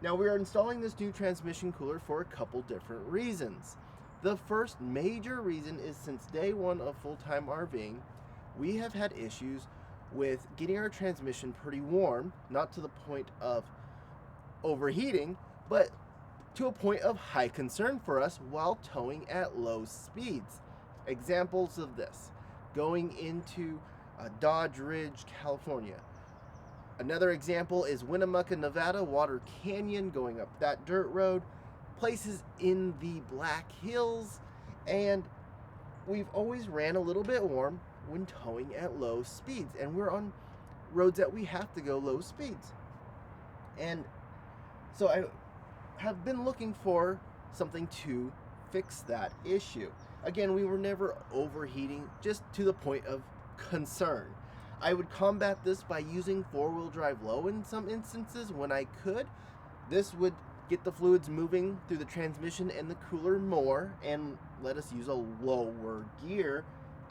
Now we are installing this new transmission cooler for a couple different reasons. The first major reason is since day one of full-time RVing, we have had issues with getting our transmission pretty warm, not to the point of overheating, but to a point of high concern for us while towing at low speeds. Examples of this, going into Dodge Ridge, California. Another example is Winnemucca, Nevada, Water Canyon, going up that dirt road, places in the Black Hills, and we've always ran a little bit warm when towing at low speeds, and we're on roads that we have to go low speeds. And so I have been looking for something to fix that issue. Again, we were never overheating, just to the point of concern. I would combat this by using four-wheel drive low in some instances when I could. This would get the fluids moving through the transmission and the cooler more and let us use a lower gear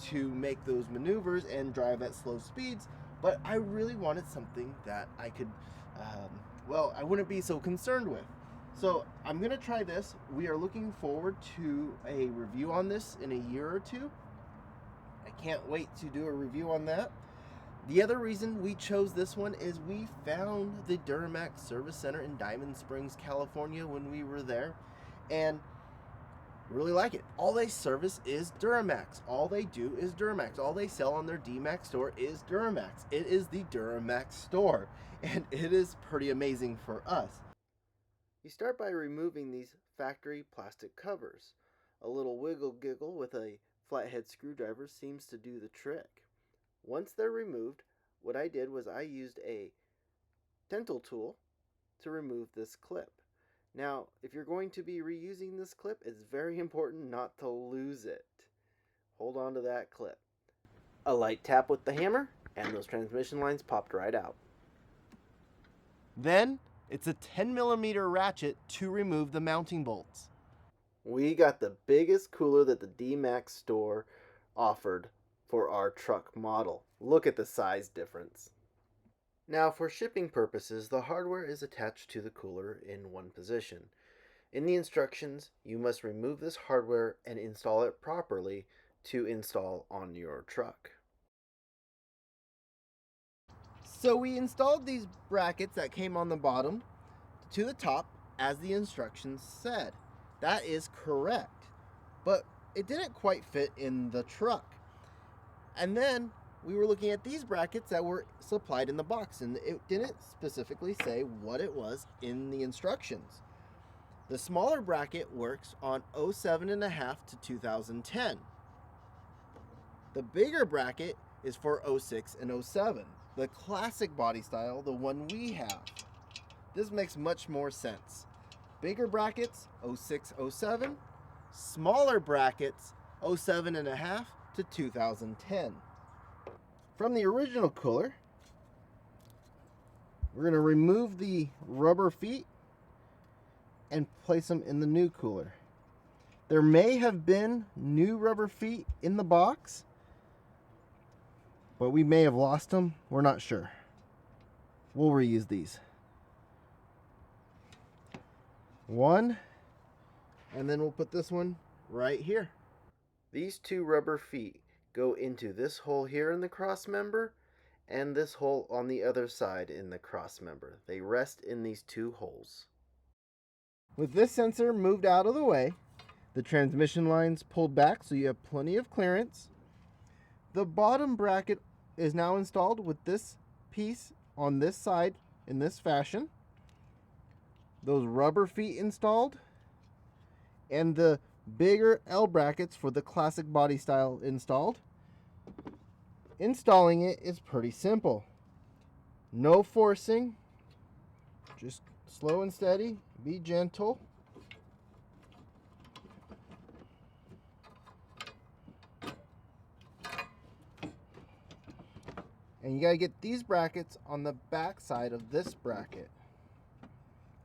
to make those maneuvers and drive at slow speeds. But I really wanted something that I could, I wouldn't be so concerned with. So I'm going to try this. We are looking forward to a review on this in a year or two. I can't wait to do a review on that. The other reason we chose this one is we found the Duramax service center in Diamond Springs, California when we were there, and really like it. All they service is Duramax. All they do is Duramax. All they sell on their DMax store is Duramax. It is the Duramax store, and it is pretty amazing for us. You start by removing these factory plastic covers. A little wiggle giggle with a flathead screwdriver seems to do the trick. Once they're removed, what I did was I used a dental tool to remove this clip. Now, if you're going to be reusing this clip, it's very important not to lose it. Hold on to that clip. A light tap with the hammer, and those transmission lines popped right out. Then, it's a 10mm ratchet to remove the mounting bolts. We got the biggest cooler that the DMax store offered for our truck model. Look at the size difference. Now, for shipping purposes, the hardware is attached to the cooler in one position. In the instructions, you must remove this hardware and install it properly to install on your truck. So we installed these brackets that came on the bottom to the top as the instructions said. That is correct, but it didn't quite fit in the truck. And then we were looking at these brackets that were supplied in the box, and it didn't specifically say what it was in the instructions. The smaller bracket works on 07.5 to 2010. The bigger bracket is for 06 and 07, the classic body style, the one we have. This makes much more sense. Bigger brackets, 06, 07. Smaller brackets, 07.5 to 2010. From the original cooler, we're going to remove the rubber feet and place them in the new cooler. There may have been new rubber feet in the box, but we may have lost them. We're not sure. We'll reuse these. One, and then we'll put this one right here. These two rubber feet go into this hole here in the cross member and this hole on the other side in the cross member. They rest in these two holes. With this sensor moved out of the way, the transmission lines pulled back so you have plenty of clearance. The bottom bracket is now installed with this piece on this side in this fashion. Those rubber feet installed, and the bigger L brackets for the classic body style installed. Installing it is pretty simple. No forcing, just slow and steady, be gentle. And you gotta get these brackets on the back side of this bracket.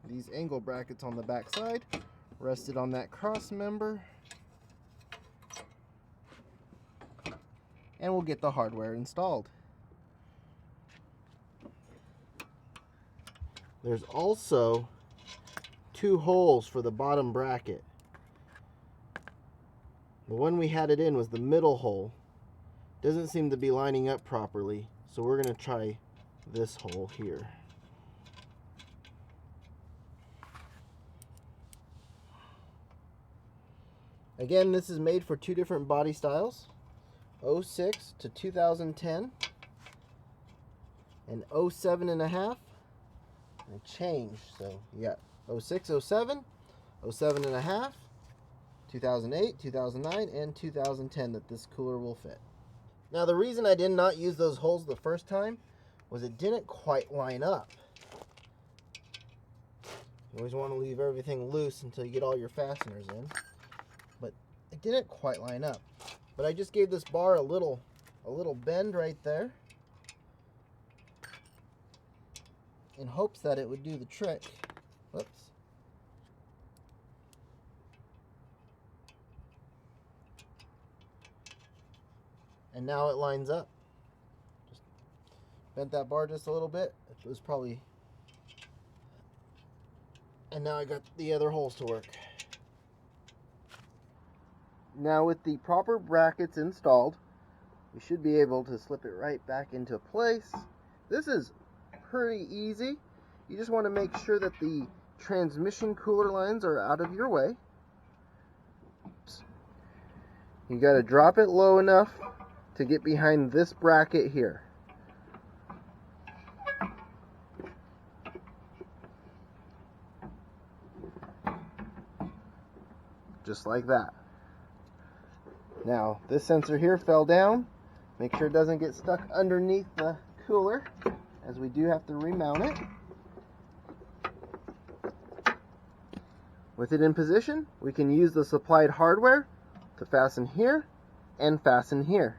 These angle brackets on the back side, rested on that cross member. And we'll get the hardware installed. There's also 2 holes for the bottom bracket. The one we had it in was the middle hole. Doesn't seem to be lining up properly, so we're going to try this hole here. Again, this is made for 2 different body styles, 06 to 2010 and 07.5. And change, so you got 06, 07, 07.5, 2008, 2009, and 2010 that this cooler will fit. Now the reason I did not use those holes the first time was it didn't quite line up. You always want to leave everything loose until you get all your fasteners in. But it didn't quite line up. But I just gave this bar a little bend right there in hopes that it would do the trick. Whoops. And now it lines up. Just bent that bar just a little bit. It was probably... And now I got the other holes to work. Now with the proper brackets installed, we should be able to slip it right back into place. This is pretty easy. You just want to make sure that the transmission cooler lines are out of your way. You got to drop it low enough to get behind this bracket here. Just like that. Now, this sensor here fell down. Make sure it doesn't get stuck underneath the cooler, as we do have to remount it. With it in position, we can use the supplied hardware to fasten here and fasten here.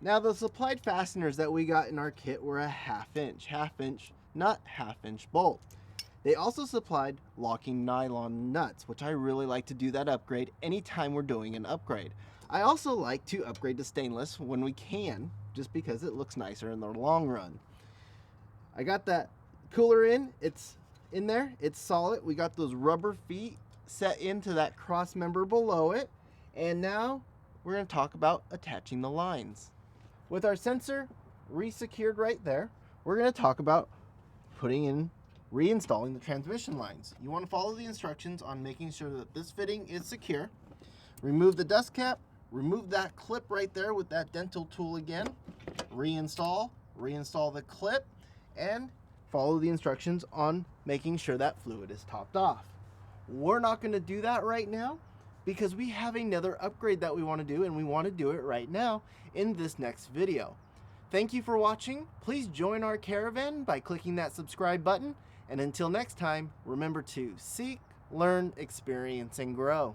Now the supplied fasteners that we got in our kit were a half inch, not half-inch bolt. They also supplied locking nylon nuts, which I really like to do that upgrade anytime we're doing an upgrade. I also like to upgrade to stainless when we can, just because it looks nicer in the long run. I got that cooler in, it's in there, it's solid. We got those rubber feet set into that cross member below it, and now we're going to talk about attaching the lines. With our sensor re-secured right there, we're going to talk about reinstalling the transmission lines. You want to follow the instructions on making sure that this fitting is secure. Remove the dust cap, remove that clip right there with that dental tool again, reinstall the clip, and follow the instructions on making sure that fluid is topped off. We're not going to do that right now because we have another upgrade that we want to do, and we want to do it right now in this next video. Thank you for watching. Please join our caravan by clicking that subscribe button. And until next time, remember to seek, learn, experience, and grow.